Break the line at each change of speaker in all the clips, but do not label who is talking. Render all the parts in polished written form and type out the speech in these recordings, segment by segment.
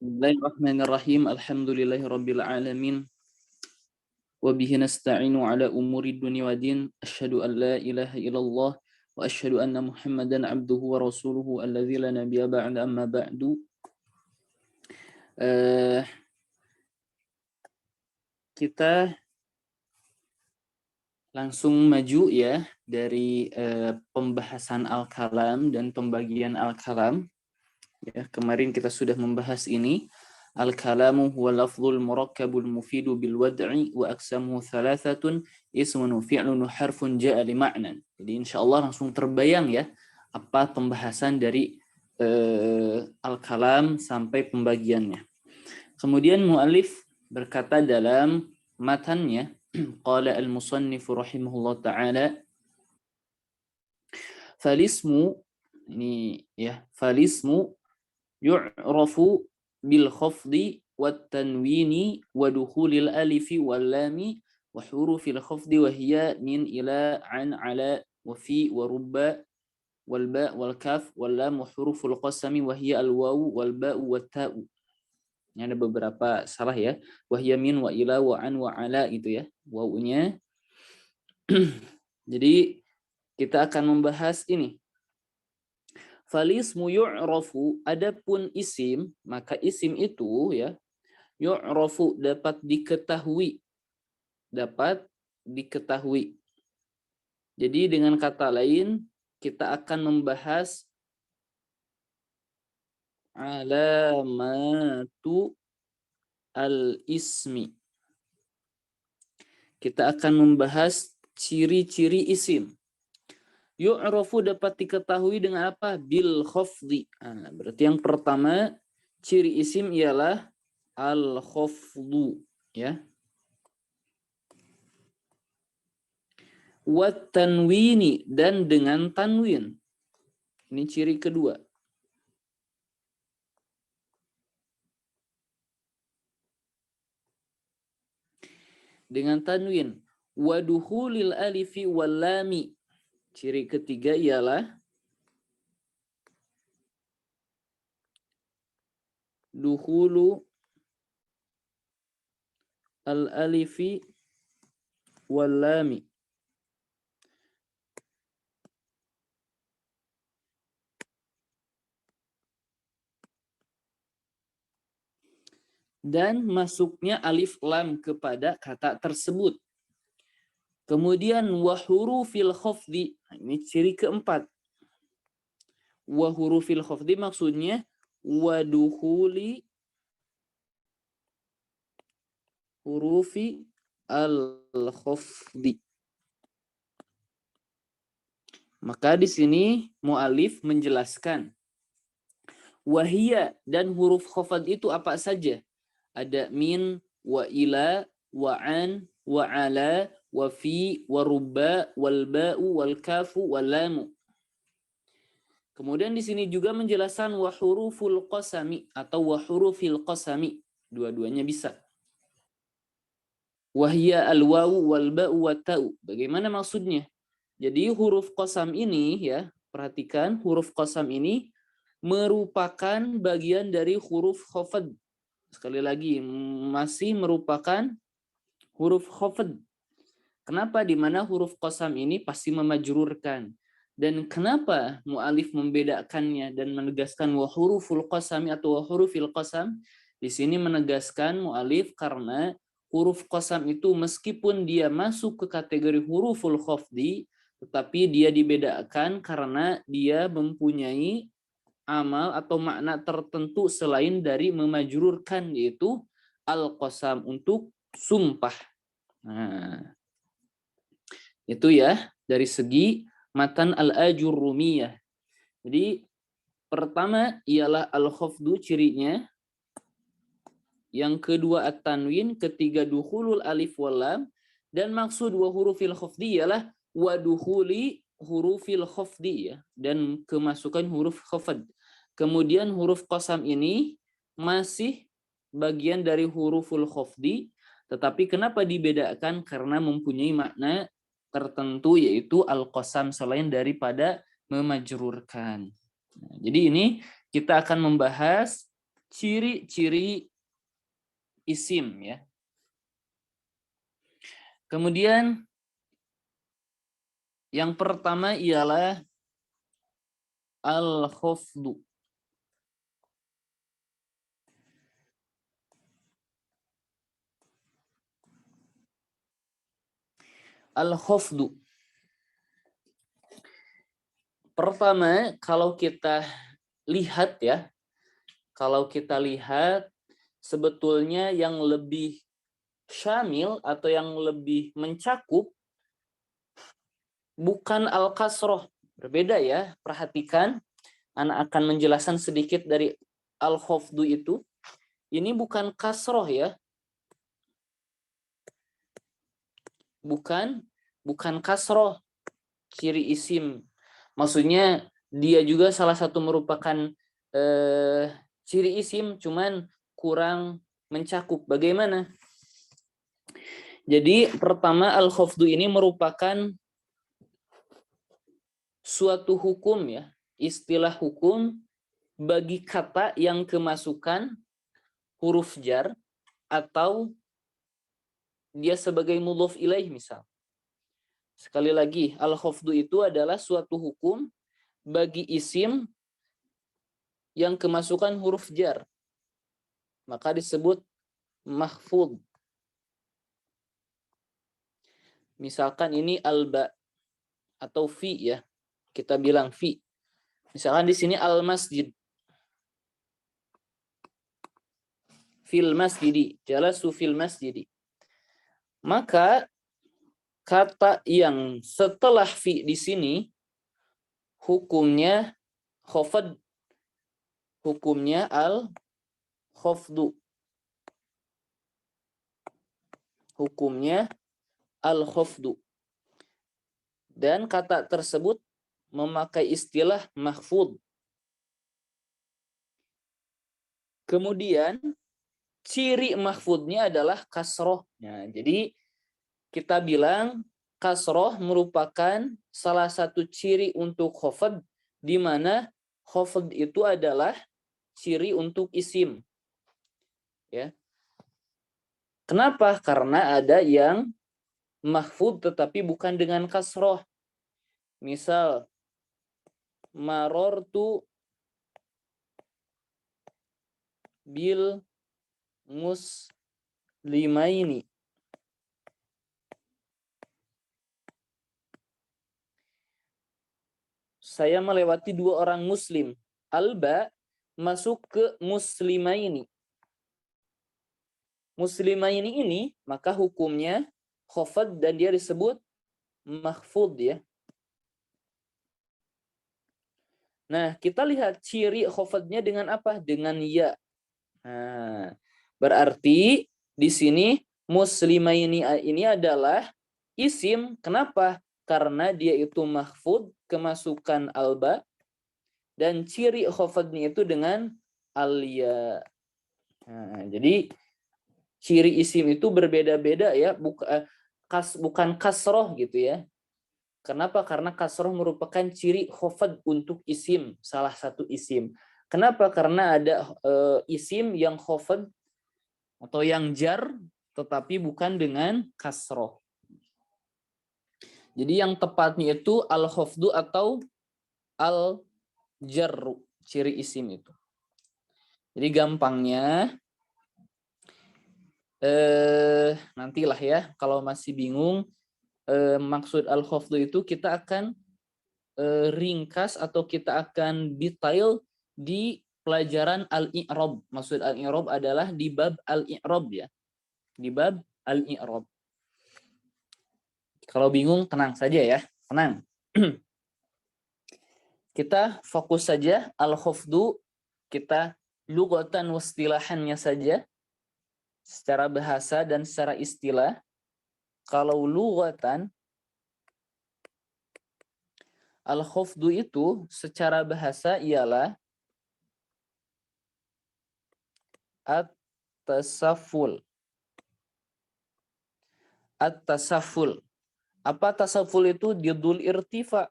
Bismillahirrahmanirrahim. Alhamdulillahirabbil alamin. Wa bihi nasta'inu ala umuri dunya waddin. Asyhadu an la ilaha illallah wa asyhadu anna Muhammadan abduhu wa rasuluhu alladzi la nabiyya ba'da amma ba'du. Kita langsung maju ya dari pembahasan al-kalam dan pembagian al-kalam. Ya, kemarin kita sudah membahas ini. Al-kalamu huwa lafzul murakkabul mufidu bil wad'i wa aqsamuhu thalathatun ismun fi'lun harfun ja'a li ma'nan. Jadi insyaallah langsung terbayang ya apa pembahasan dari al-kalam sampai pembagiannya. Kemudian muallif berkata dalam matannya qala al-musannif rahimahullah taala falismu ini ya falismu yu'rafu bil khafdi wat tanwini wa dukhulil alifi wal lami wa hurufil khafdi wa hiya min ila an ala wa fi wa rubba wal ba wal kaf wal lam wa huruful qasami wa hiya al wawu wal ba wat ta'u. Ini ada beberapa salah ya. Wa hiya min wa ila wa an wa ala gitu ya. Wawunya. Jadi kita akan membahas ini. Falismu yu'rafu, adapun isim, maka isim itu ya yu'rafu dapat diketahui. Dapat diketahui. Jadi dengan kata lain kita akan membahas alamatu al-ismi. Kita akan membahas ciri-ciri isim. Yu'rafu dapat diketahui dengan apa? Bil khafdi. Nah, berarti yang pertama ciri isim ialah al-khafdu ya. Wat tanwini dan dengan tanwin. Ini ciri kedua. Dengan tanwin. Wa dukhulil alifi wal lami. Ciri ketiga ialah dukhulu al-alifi wal lami. Dan masuknya alif lam kepada kata tersebut. Kemudian wa hurufil khafdi. Ini ciri keempat. Wa hurufil khafdi maksudnya wa dukhuli hurufi al-khafdi. Maka di sini muallif menjelaskan wahia dan huruf khafad itu apa saja? Ada min, wa ila, wa an, wa ala, wa fi, wa rubba, wal ba'u, wal kafu, wal lamu. Kemudian di sini juga menjelaskan wa huruful qasami atau wa hurufil qasami. Dua-duanya bisa. Wahia al-wawu wal ba'u wa ta'u. Bagaimana maksudnya? Jadi huruf qasam ini ya, perhatikan huruf qasam ini merupakan bagian dari huruf khafad. Sekali lagi masih merupakan huruf khafad. Kenapa? Di mana huruf qasam ini pasti memajrurkan. Dan kenapa mu'alif membedakannya dan menegaskan wa huruful qasami atau wa hurufil qasam? Di sini menegaskan mu'alif karena huruf qasam itu meskipun dia masuk ke kategori huruful khafdi, tetapi dia dibedakan karena dia mempunyai amal atau makna tertentu selain dari memajrurkan, yaitu al-qasam untuk sumpah. Nah, itu ya dari segi matan al-ajurrumiyah. Jadi pertama ialah al-khafdu cirinya, yang kedua at-tanwin, ketiga dukhulul alif wal lam, dan maksud wa hurufil khafdi ialah wa dukhuli hurufil khafdi ya, dan kemasukan huruf khafad. Kemudian huruf qasam ini masih bagian dari huruful khafdi, tetapi kenapa dibedakan? Karena mempunyai makna tertentu yaitu al-qasam selain daripada memajrurkan. Nah, jadi ini kita akan membahas ciri-ciri isim ya. Kemudian yang pertama ialah al-khafdu. Al-khafdu. Pertama, kalau kita lihat ya, sebetulnya yang lebih syamil atau yang lebih mencakup bukan al-kasroh. Berbeda ya, perhatikan. Anak akan menjelaskan sedikit dari al-khafdu itu. Ini bukan kasroh ya. Bukan kasroh ciri isim. Maksudnya dia juga salah satu merupakan ciri isim, cuman kurang mencakup. Bagaimana? Jadi pertama al-khafdu ini merupakan suatu hukum ya, istilah hukum bagi kata yang kemasukan huruf jar atau dia sebagai mudhof ilaih misal. Sekali lagi, al-khafdu itu adalah suatu hukum bagi isim yang kemasukan huruf jar. Maka disebut mahfud. Misalkan ini alba atau fi ya. Kita bilang fi. Misalkan di sini al-masjid. Fil masjidi, jalasu fil masjidi. Maka kata yang setelah fi di sini hukumnya khafad, hukumnya al-khafdu. Hukumnya al-khafdu. Dan kata tersebut memakai istilah mahfud. Kemudian ciri mahfudnya adalah kasroh. Nah, jadi kita bilang kasroh merupakan salah satu ciri untuk khafad, di mana khafad itu adalah ciri untuk isim. Ya. Kenapa? Karena ada yang mahfud tetapi bukan dengan kasroh. Misal, marortu bil muslimaini. Saya melewati dua orang muslim. Alba masuk ke muslimaini. Muslimaini ini maka hukumnya khafad dan dia disebut mahfud ya. Nah, kita lihat ciri khafadnya dengan apa? Dengan ya. Nah, berarti di sini muslimaini ini adalah isim. Kenapa? Karena dia itu mahfud, kemasukan alba, dan ciri khafadnya itu dengan al-ya. Nah, jadi ciri isim itu berbeda-beda ya, bukan kasroh gitu ya. Kenapa? Karena kasroh merupakan ciri khafad untuk isim, salah satu isim. Kenapa? Karena ada isim yang khafad atau yang jar, tetapi bukan dengan kasroh. Jadi yang tepatnya itu al-khafdu atau al-jarru, ciri isim itu. Jadi gampangnya, nantilah ya, kalau masih bingung, maksud al-khafdu itu kita akan ringkas atau kita akan detail di pelajaran al-i'rab. Maksud al-i'rab adalah di bab al-i'rab ya. Di bab al-i'rab. Kalau bingung tenang saja ya, tenang. Kita fokus saja al-khafdu, kita lughatan wastilahannya saja secara bahasa dan secara istilah. Kalau lughatan, al-khafdu itu secara bahasa ialah at-tasaful. At-tasaful. Apa tasaful itu? Didul irtifa.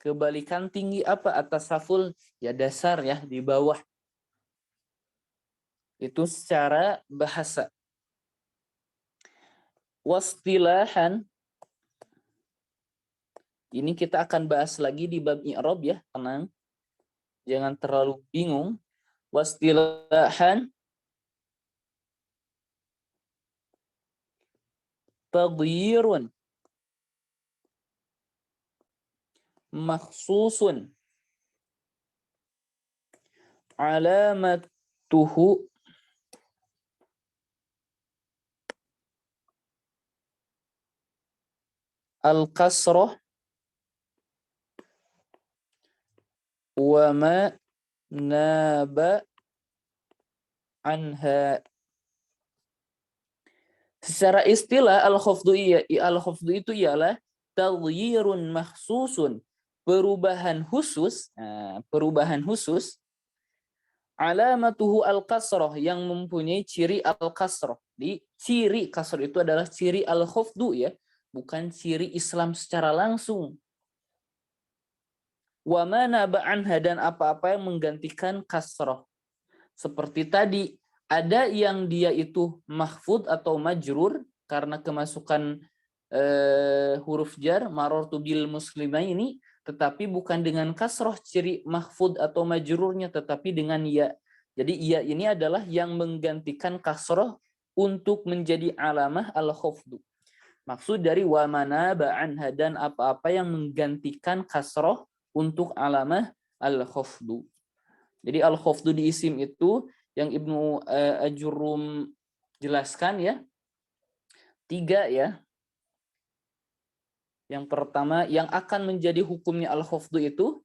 Kebalikan tinggi apa? Atasaful, ya dasar ya, di bawah. Itu secara bahasa. Wastilahan, ini kita akan bahas lagi di bab i'rab ya, tenang. Jangan terlalu bingung. Wastilahan taghyirun makhsusun alamatuhu al-kasrah wa ma naba anha. Secara istilah al-khafdu itu ialah taghyirun makhsusun, perubahan khusus, alamatuhu al-kasrah, yang mempunyai ciri al-kasrah. Di ciri kasrah itu adalah ciri al-khafdu ya, bukan ciri Islam secara langsung. Wa ma naba anha, dan apa-apa yang menggantikan kasrah. Seperti tadi, ada yang dia itu mahfud atau majrur karena kemasukan huruf jar, marartu bil muslimaini, tetapi bukan dengan kasroh ciri mahfud atau majrurnya, tetapi dengan ya. Jadi ya ini adalah yang menggantikan kasroh untuk menjadi alamah al-khafdu. Maksud dari wa mana ba'anha, dan apa-apa yang menggantikan kasroh untuk alamah al-khafdu. Jadi al-khafdu di isim itu yang Ibnu Ajurrum jelaskan ya, 3 ya. Yang pertama, yang akan menjadi hukumnya al-khafdu itu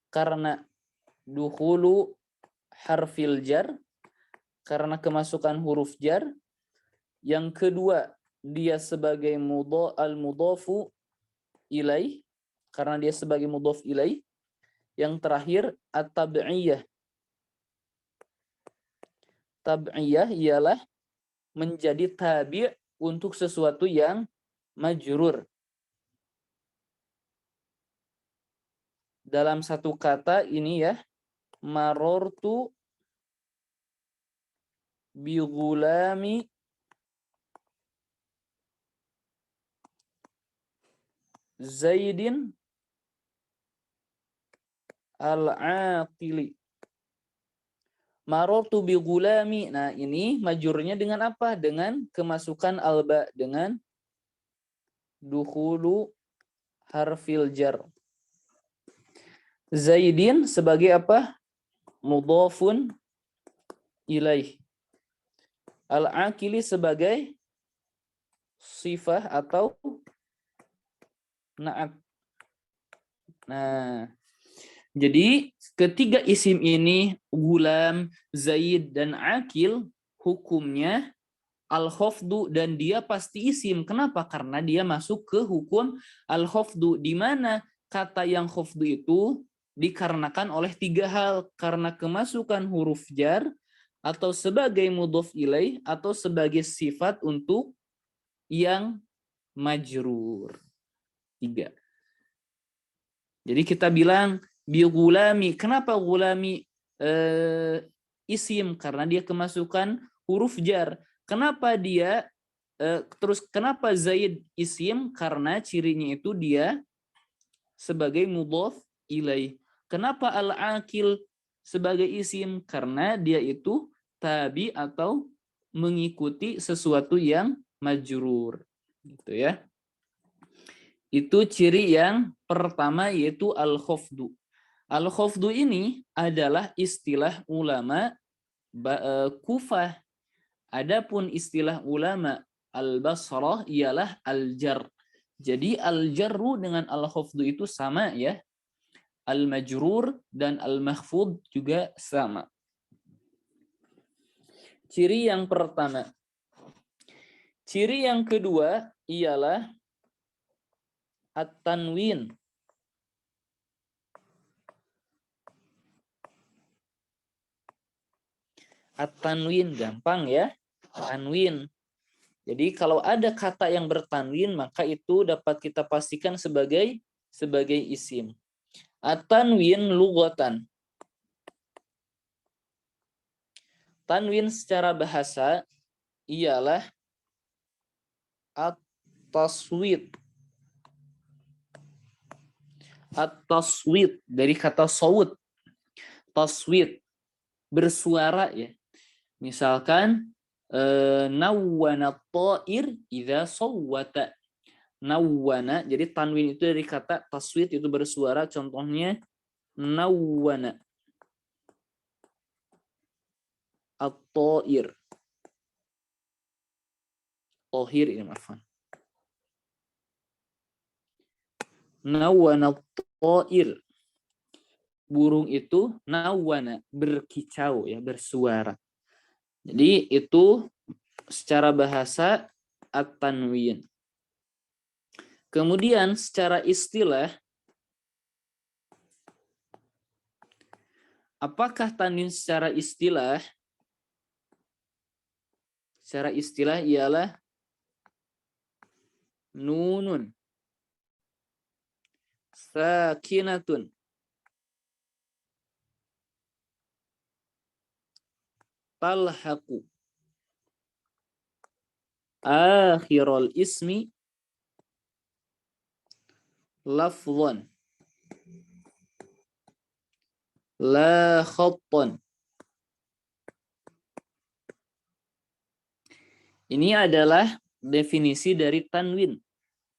karena dukhulu harfil jar, karena kemasukan huruf jar. Yang kedua, dia sebagai al-mudhafu ilaih, karena dia sebagai mudhaf ilaih. Yang terakhir, at-tab'iyah. Tab'iyah ialah menjadi tabi' untuk sesuatu yang majrur. Dalam satu kata ini ya, marortu bi ghulami Zaidin al-aqili. Marortu bi ghulami. Nah, ini majurnya dengan apa? Dengan kemasukan alba, dengan dukhulu harfil jar. Zaidin sebagai apa? Mudhafun ilaih. Al-aqili sebagai sifah atau na'at. Nah, jadi ketiga isim ini, gulam, zaid, dan akil, hukumnya al-khafdu, dan dia pasti isim. Kenapa? Karena dia masuk ke hukum al-khafdu, di mana kata yang khafdu itu dikarenakan oleh 3 hal. Karena kemasukan huruf jar, atau sebagai mudhof ilaih, atau sebagai sifat untuk yang majrur. 3. Jadi kita bilang bi gulami. Kenapa gulami isim? Karena dia kemasukan huruf jar. Kenapa dia terus kenapa Zaid isim? Karena cirinya itu dia sebagai mudhof ilaih. Kenapa al-aqil sebagai isim? Karena dia itu tabi atau mengikuti sesuatu yang majrur. Gitu ya. Itu ciri yang pertama, yaitu al-khafdu. Al-khafdu ini adalah istilah ulama Kufah. Adapun istilah ulama al-Basrah ialah al-jar. Jadi al-jarru dengan al-khafdu itu sama ya. Al-majrur dan al-mahfud juga sama. Ciri yang pertama. Ciri yang kedua ialah at-tanwin. At-tanwin gampang ya. Tanwin. Jadi kalau ada kata yang bertanwin, maka itu dapat kita pastikan sebagai sebagai isim. At-tanwin lughatan. Tanwin secara bahasa ialah at-taswit. At-taswit dari kata sawut. Taswit, bersuara ya. Misalkan nawwana ta'ir idza sawwata. Nawwana, jadi tanwin itu dari kata taswit itu bersuara, contohnya nawwana at-ta'ir. Tohir ini maafkan. Nawwana at-ta'ir. Burung itu nawwana, berkicau ya, bersuara. Jadi itu secara bahasa at-tanwin. Kemudian secara istilah, apakah tanwin secara istilah? Secara istilah ialah nunun sakinatun talhaqu akhiral ismi lafzan la khattan. Ini adalah definisi dari tanwin.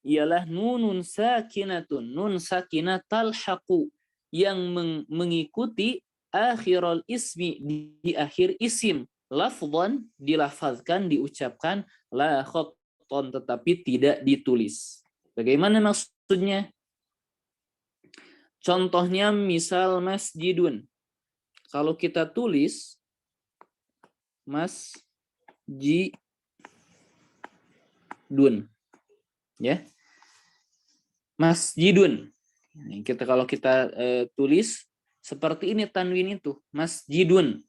Ialah nunun sakinatun, nun sakinah talhaqu, yang mengikuti akhiral ismi, di akhir isim. Lafzan, dilafazkan, diucapkan, la khattan, tetapi tidak ditulis. Bagaimana maksudnya? Contohnya misal masjidun. Kalau kita tulis masjidun, ya, masjidun. Kalau kita tulis seperti ini tanwin itu, masjidun.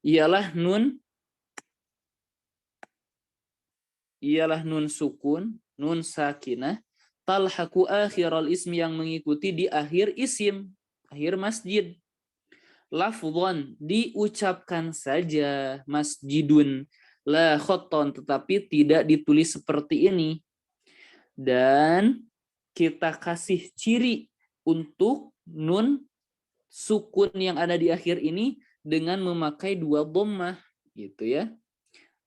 Ialah nun sukun, nun sakinah, talhaqu akhiral ismi, yang mengikuti di akhir isim, akhir masjid. Lafzan, diucapkan saja masjidun, la khattan, tetapi tidak ditulis seperti ini. Dan kita kasih ciri untuk nun sukun yang ada di akhir ini dengan memakai dua dhammah gitu ya,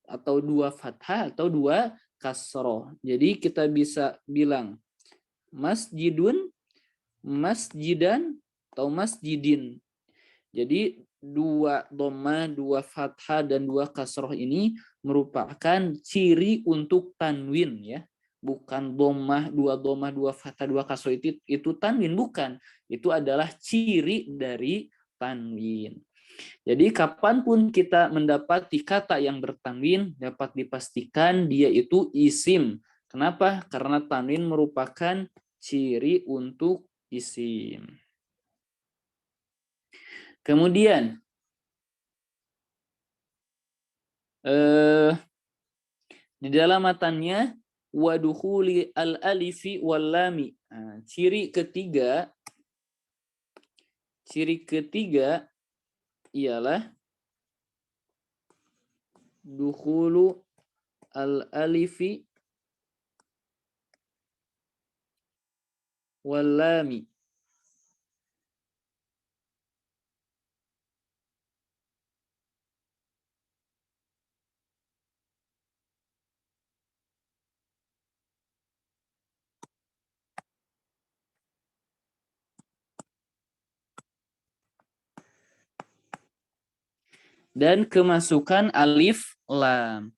atau dua fathah atau dua kasroh. Jadi kita bisa bilang masjidun, masjidan, atau masjidin. Jadi dua dhammah, dua fathah, dan dua kasroh ini merupakan ciri untuk tanwin ya. Bukan dhammah, dua fathah, dua kasroh itu tanwin, bukan. Itu adalah ciri dari tanwin. Jadi kapanpun kita mendapati kata yang bertanwin, dapat dipastikan dia itu isim. Kenapa? Karena tanwin merupakan ciri untuk isim. Kemudian di dalam matanya wadukhuli al-alifi wal lami. Nah, ciri ketiga ialah dukhulu al-alifi wal lami. Dan kemasukan alif lam.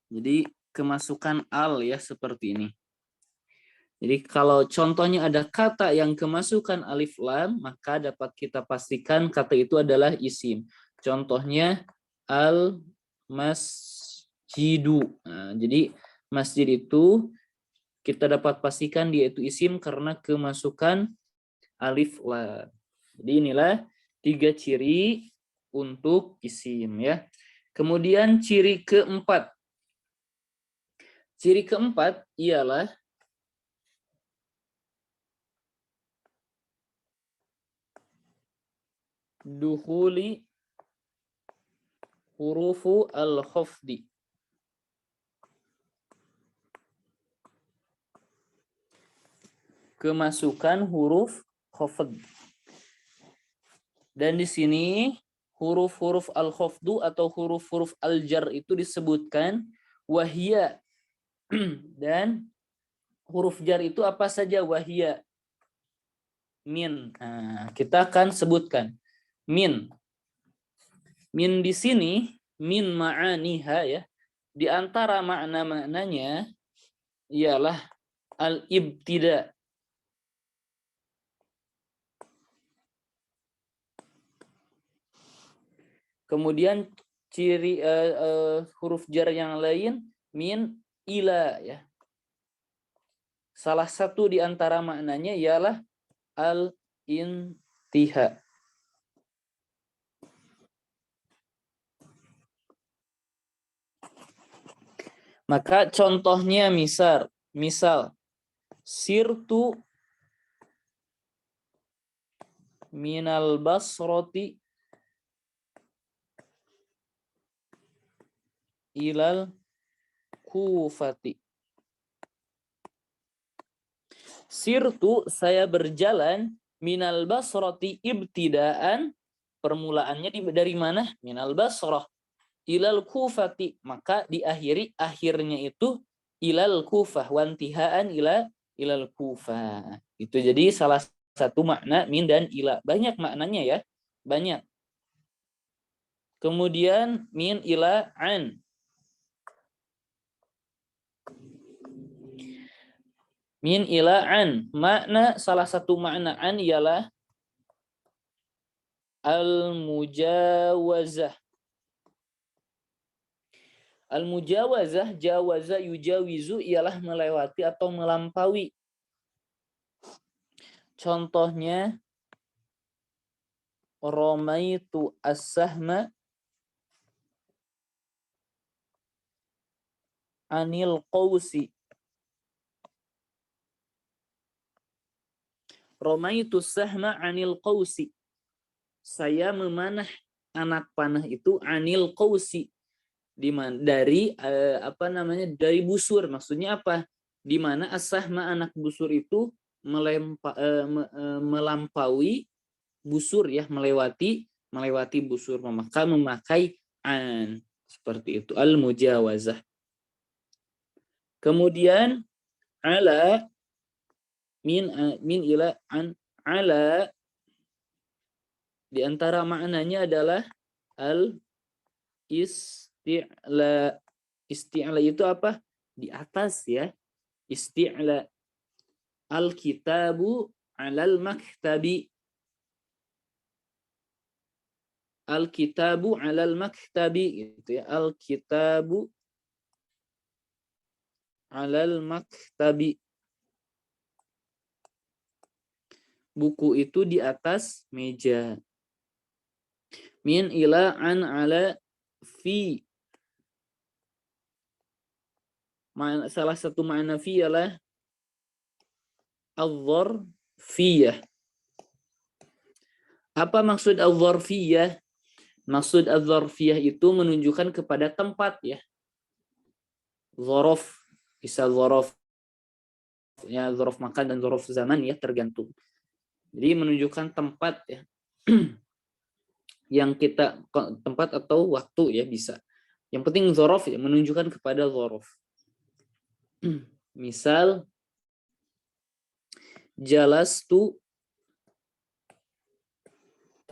Jadi kemasukan al ya, seperti ini. Jadi kalau contohnya ada kata yang kemasukan alif lam, maka dapat kita pastikan kata itu adalah isim. Contohnya al masjidu. Nah, jadi masjid itu kita dapat pastikan dia itu isim karena kemasukan alif lam. Jadi inilah 3 ciri untuk isim ya. Kemudian ciri keempat. Ciri keempat ialah dukhuli hurufu al-khafdi. Kemasukan huruf khafd. Dan di sini huruf-huruf al-khafdu atau huruf-huruf al-jar itu disebutkan wahia. Dan huruf jar itu apa saja? Wahia, min. Nah, kita akan sebutkan min. Min di sini min ma'aniha ya. Di antara makna-maknanya ialah al-ibtida. Kemudian ciri huruf jar yang lain min ila ya. Salah satu di antara maknanya ialah al-intiha. Maka contohnya misal sirtu minal basroti ilal kufati. Sirtu, saya berjalan, minal basroti ibtidaan, permulaannya dari mana? Minal basrah. Ilal kufati, maka diakhiri akhirnya itu ilal kufah, wantihaan ilal kufah. Itu jadi salah satu makna min dan ila. Banyak maknanya ya, banyak. Kemudian min ila an. Min ila an. Makna, salah satu makna an ialah al-mujawazah. Al-mujawazah, jawaza yujawizu ialah melewati atau melampaui. Contohnya romaitu as-sahma anil qausi. Romaitu as-sahma anil qausi. Saya memanah anak panah itu anil qausi. Dari dari busur. Maksudnya apa? Di mana as-sahma anak busur itu melampaui busur ya, melewati busur, maka memakai an, seperti itu, al-mujawazah. Kemudian ala min ila an, ala di antara maknanya adalah al isti'la. Isti'la itu apa? Di atas ya. Isti'la. Al-kitabu alal maktabi. Al-kitabu alal maktabi gitu ya. Al-kitabu alal maktabi. Buku itu di atas meja. Min ila an ala fi. Salah satu makna fi ialah al-dzarfiyah. Apa maksud al-dzarfiyah? Maksud al-dzarfiyah itu menunjukkan kepada tempat ya. Dzaraf, bisa dzaraf ya, dzaraf makan dan dzaraf zaman ya, tergantung. Jadi menunjukkan tempat ya. Yang kita tempat atau waktu ya, bisa. Yang penting dzaraf ya, menunjukkan kepada dzaraf. Misal jalastu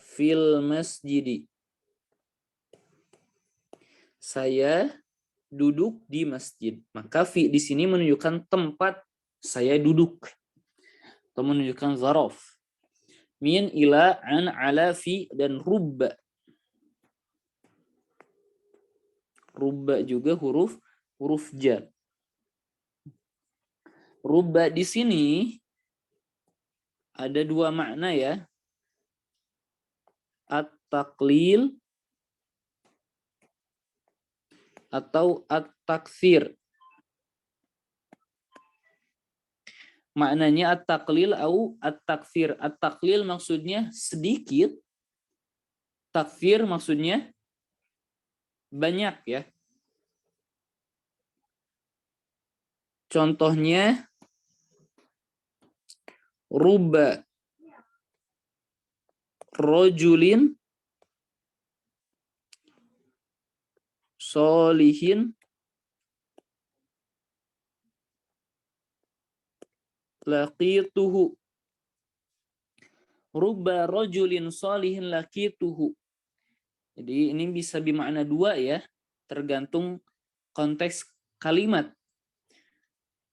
fil masjidi. Saya duduk di masjid. Maka fi di sini menunjukkan tempat saya duduk atau menunjukkan zaraf. Min ila an ala fi dan rubba. Rubba juga huruf jar. Rubba di sini ada dua makna ya. At-taqlil atau at-takfir. Maknanya at-taqlil atau at-takfir. At-taqlil maksudnya sedikit, Takfir maksudnya banyak ya. Contohnya rubba rojulin solihin laqituhu. Rubba rojulin solihin laqituhu. Jadi ini bisa bermakna dua ya, tergantung konteks kalimat.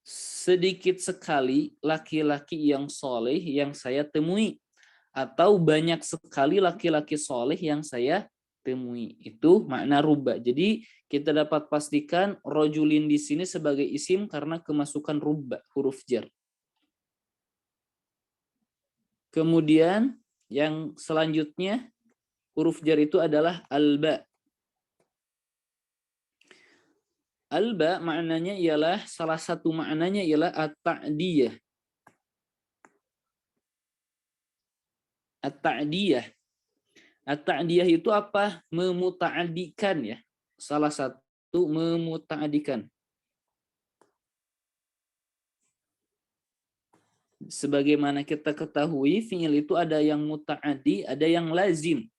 Sedikit sekali laki-laki yang soleh yang saya temui, atau banyak sekali laki-laki soleh yang saya temui. Itu makna rubba. Jadi kita dapat pastikan rojulin di sini sebagai isim karena kemasukan rubba, huruf jar. Kemudian yang selanjutnya huruf jar itu adalah alba. Alba maknanya ialah, salah satu maknanya ialah at-ta'diyah. At-ta'diyah. At-ta'diyah itu apa? Memuta'adikan ya. Salah satu memuta'adikan. Sebagaimana kita ketahui, fi'il itu ada yang muta'adi, ada yang lazim.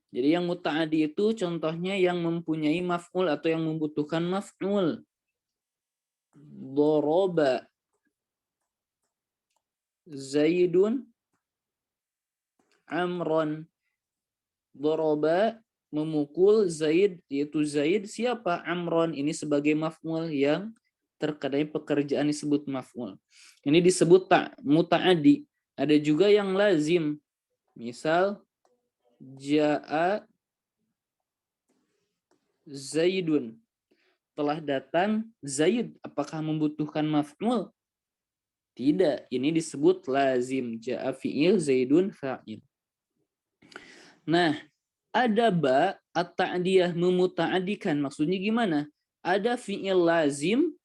Jadi yang muta'adi itu contohnya yang mempunyai maf'ul atau yang membutuhkan maf'ul. Doroba Zaidun Amron. Doroba memukul Zaid, yaitu Zaid siapa? Amron. Ini sebagai maf'ul yang terkadang pekerjaan disebut maf'ul. Ini disebut muta'adi. Ada juga yang lazim. Misal Ja'a Zaidun. Telah datang Zaid. Apakah membutuhkan maf'ul? Tidak. Ini disebut lazim. Ja'a fi'il, Zaidun fa'il. Nah, ada ba at-ta'diyah memuta'adikan. Maksudnya gimana? Ada fi'il lazim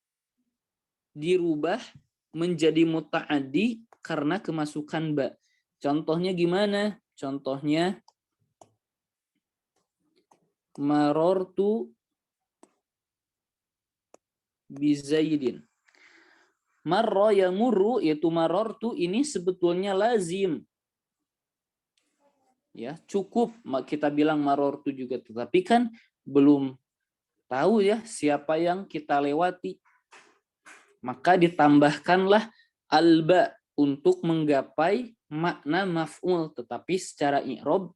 dirubah menjadi muta'adi karena kemasukan ba. Contohnya gimana? Contohnya marortu bizaidin. Marro yamurru, yaitu marortu ini sebetulnya lazim. Ya, cukup kita bilang marortu juga, tetapi kan belum tahu ya siapa yang kita lewati. Maka ditambahkanlah alba untuk menggapai makna maf'ul, tetapi secara i'rab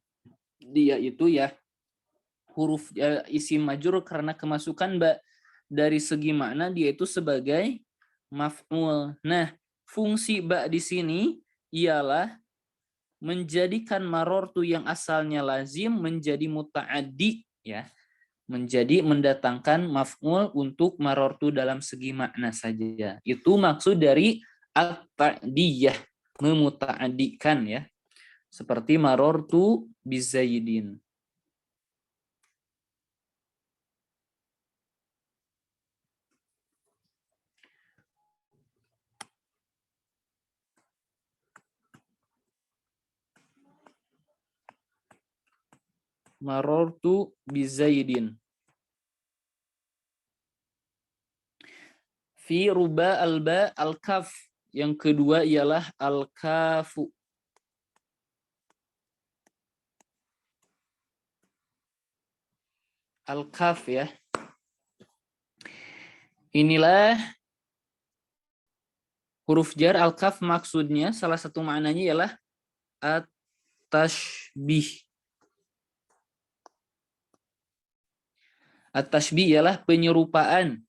dia itu ya huruf isim majrur karena kemasukan ba. Dari segi makna dia itu sebagai maf'ul. Nah, fungsi ba di sini ialah menjadikan marortu yang asalnya lazim menjadi muta'addi ya. Menjadi mendatangkan maf'ul untuk marortu dalam segi makna saja. Itu maksud dari at-ta'diyah, memuta'addikan ya. Seperti marortu bizaidin. Marortu bizaidin. Fi ruba alba al-kaf. Yang kedua ialah al-kafu. Al-kaf ya. Inilah huruf jar al-kaf, maksudnya salah satu maknanya ialah at-tashbih. At-tashbih ialah penyerupaan.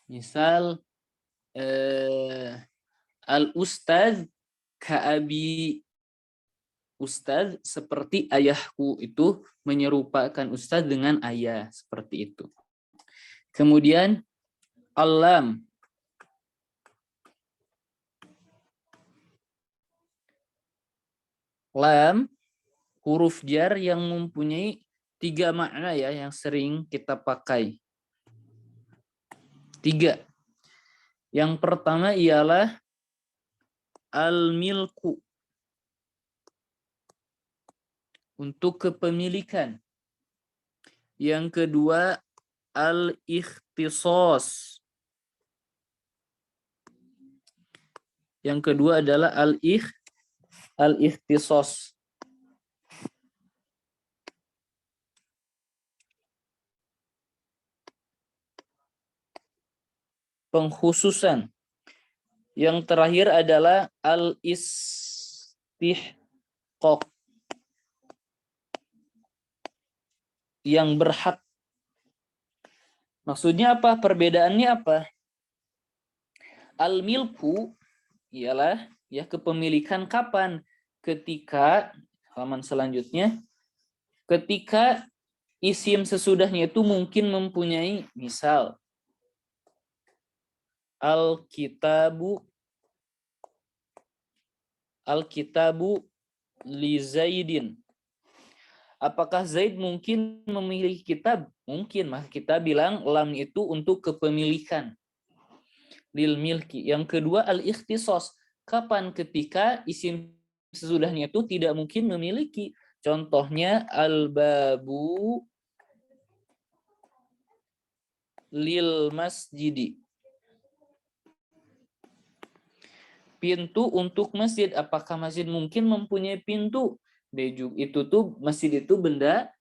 Misal al-ustadz ka'abi. Ustadz seperti ayahku, itu menyerupakan ustadz dengan ayah, seperti itu. Kemudian alam. Lam huruf jar yang mempunyai 3 makna ya yang sering kita pakai. 3. Yang pertama ialah al-milku. untuk kepemilikan. Yang kedua, al-ikhtisas. Yang kedua adalah al-ikhtisas. Pengkhususan. Yang terakhir adalah al-istihqaq. Yang berhak. Maksudnya apa? Perbedaannya apa? Al-milku ialah ya kepemilikan kapan? Ketika halaman selanjutnya, ketika isim sesudahnya itu mungkin mempunyai misal Al-kitabu li Zaidin. Apakah Zaid mungkin memiliki kitab? Mungkin, maka kita bilang lam itu untuk kepemilikan. Lil milki. Yang kedua al-ikhtisas. Kapan? Ketika isim sesudahnya itu tidak mungkin memiliki. Contohnya al-babu lil masjidi. Pintu untuk masjid. Apakah masjid mungkin mempunyai pintu? Itu tuh masjid itu benda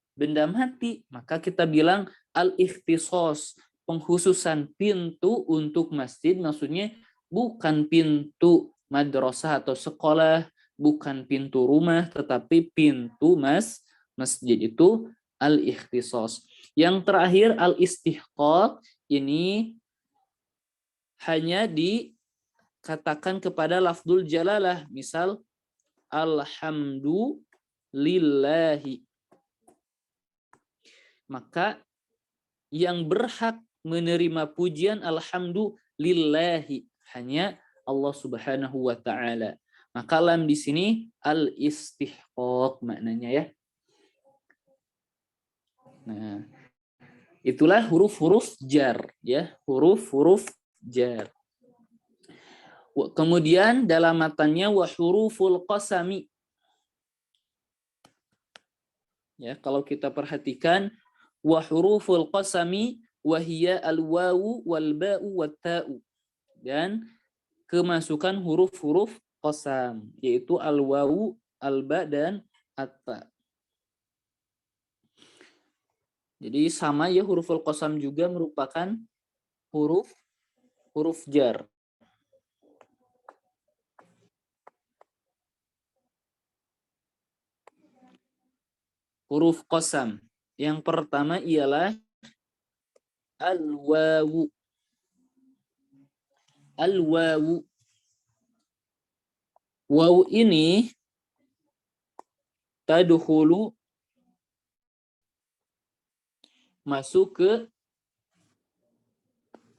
mati. Maka kita bilang al-ikhtisas, pengkhususan pintu untuk masjid, maksudnya bukan pintu madrasah atau sekolah, bukan pintu rumah, tetapi pintu masjid itu al-ikhtisas. Yang terakhir al-istihqaq, ini hanya katakan kepada lafzul jalalah, misal alhamdulillahi. Maka yang berhak menerima pujian alhamdulillahi hanya Allah Subhanahu wa taala. Maka lam di sini al-istihqaq maknanya ya. Nah, itulah huruf-huruf jar ya, huruf-huruf jar. Kemudian dalam matanya wa huruful qasami. Ya, kalau kita perhatikan wa huruful qasami wa hiya al-wawu wal ba'u wat ta'u. Dan kemasukan huruf-huruf qasam yaitu al-wawu, al-ba dan at-ta. Jadi sama ya, huruful qasam juga merupakan huruf jar. Huruf qasam. Yang pertama ialah al-wawu. Al-wawu. Wawu ini tadkhulu, masuk ke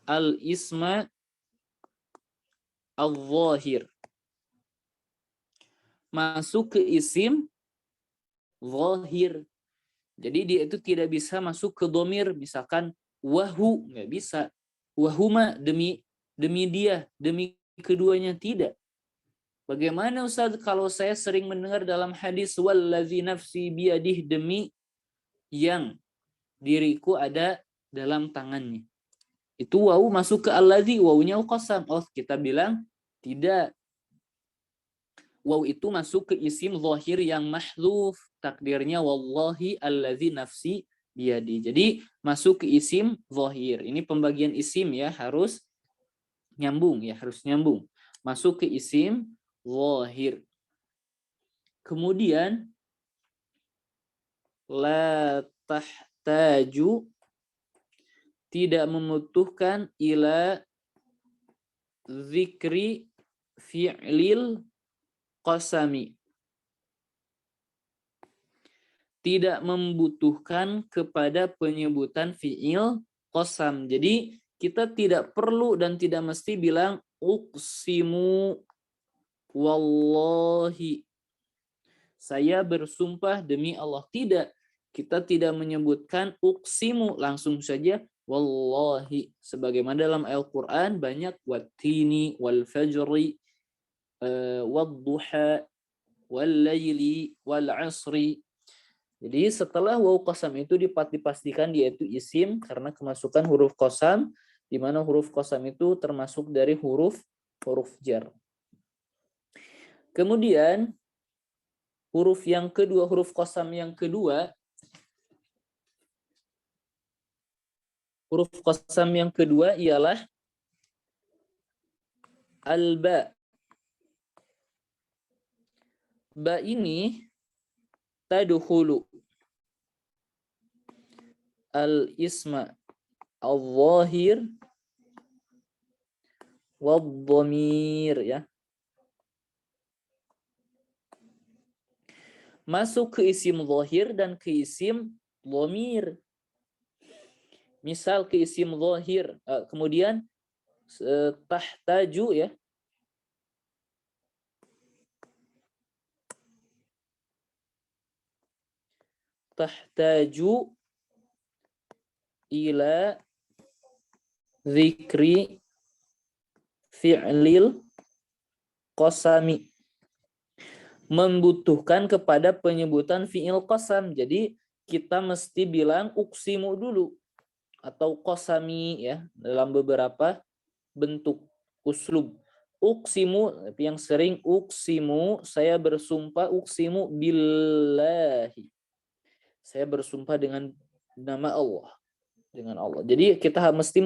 al-isma al-zahir. Masuk ke isim zahir. Jadi dia itu tidak bisa masuk ke domir, misalkan wahu, nggak bisa. Wahuma demi dia, demi keduanya, tidak. Bagaimana Ustaz kalau saya sering mendengar dalam hadis wallazi nafsi biyadih, demi yang diriku ada dalam tangannya. Itu wawu masuk ke allazi, wawunya qasam. Oh, kita bilang tidak. Waw itu masuk ke isim zahir yang mahdzuf, takdirnya wallahi allazi nafsi biyadi. Jadi masuk ke isim zahir. Ini pembagian isim ya, harus nyambung ya, harus nyambung. Masuk ke isim zahir. Kemudian la tahtaju, tidak membutuhkan ila zikri fi'lil qasami, tidak membutuhkan kepada penyebutan fi'il qasam. Jadi kita tidak perlu dan tidak mesti bilang uqsimu wallahi, saya bersumpah demi Allah. Tidak, kita tidak menyebutkan uqsimu, langsung saja wallahi. Sebagaimana dalam Al-Quran banyak wattini wal fajri wadduha wal layli wal asri. Jadi setelah waw qasam itu dipastikan dia itu isim karena kemasukan huruf qasam, di mana huruf qasam itu termasuk dari huruf jar. Kemudian huruf yang kedua, huruf qasam yang kedua, huruf qasam yang kedua ialah al-ba. Ba ini tadkhulu al-isma al-zahir wad-dhamir ya. Masuk ke isim zahir dan ke isim dhamir. Misal ke isim zahir, kemudian tahtaju ya. Tahtaju ila dzikri fi'lil qasami. Membutuhkan kepada penyebutan fi'il qasam. Jadi kita mesti bilang uksimu dulu atau qasami ya dalam beberapa bentuk uslub. Uksimu yang sering uksimu, saya bersumpah, uksimu billahi. Saya bersumpah dengan nama Allah. Dengan Allah. Jadi kita mesti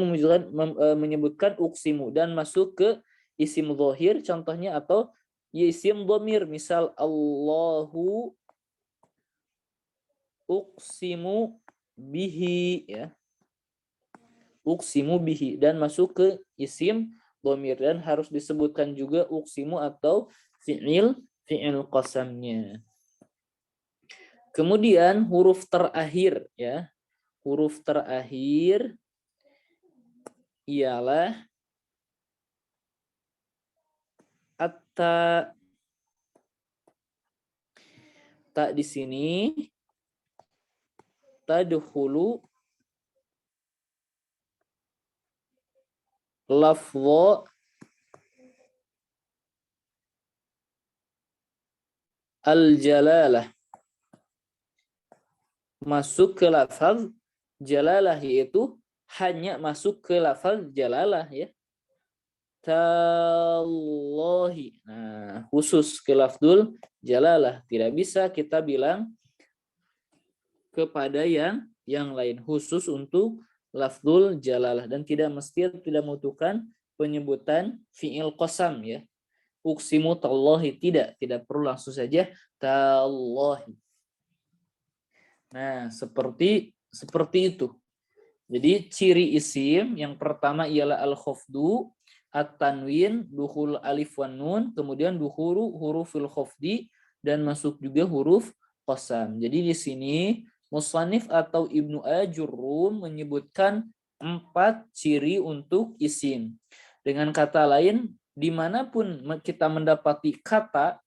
menyebutkan uksimu dan masuk ke isim zahir contohnya atau isim dhamir, misal Allahu uksimu bihi ya. Uksimu bihi dan masuk ke isim dhamir dan harus disebutkan juga uksimu atau fi'il qasamnya. Kemudian huruf terakhir ya. Huruf terakhir ialah ta. Ta di sini tadkhulu lafdh al-jalalah. Masuk ke lafaz jalalah, yaitu hanya masuk ke lafaz jalalah ya. Tallahi. Nah, khusus ke lafzul jalalah. Tidak bisa kita bilang kepada yang lain, khusus untuk lafzul jalalah dan tidak membutuhkan penyebutan fi'il qasam ya. Uksimu tallahi, tidak perlu, langsung saja tallahi. Nah, seperti itu. Jadi ciri isim yang pertama ialah al-khafdu, at-tanwin, dukhul alif wan nun, kemudian dukhulu hurufil khafdi dan masuk juga huruf qasam. Jadi di sini musannif atau Ibnu Ajurrum menyebutkan 4 ciri untuk isim. Dengan kata lain, dimanapun kita mendapati kata,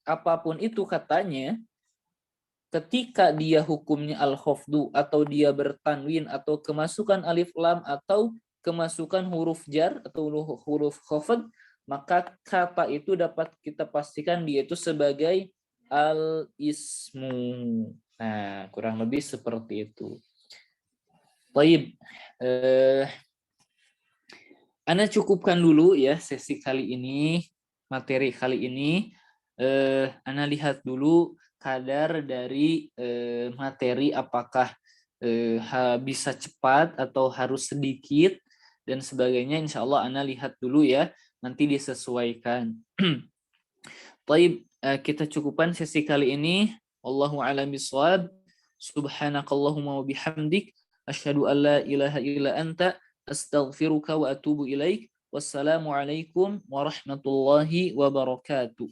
apapun itu katanya, ketika dia hukumnya al-khafdu atau dia bertanwin atau kemasukan alif lam atau kemasukan huruf jar atau huruf khafd, maka kata itu dapat kita pastikan dia itu sebagai al-ismu. Nah, kurang lebih seperti itu. Baik, Ana cukupkan dulu ya sesi kali ini, materi kali ini. Ana lihat dulu kadar dari materi, apakah bisa cepat atau harus sedikit dan sebagainya. Insya Allah Ana lihat dulu ya, nanti disesuaikan. Baik, kita cukupkan sesi kali ini. Allahu a'lam bishawab. Subhanakallahumma wa bihamdik asyhadu an la ilaha illa anta astaghfiruka wa atubu ilaik. Wassalamualaikum warahmatullahi wabarakatuh.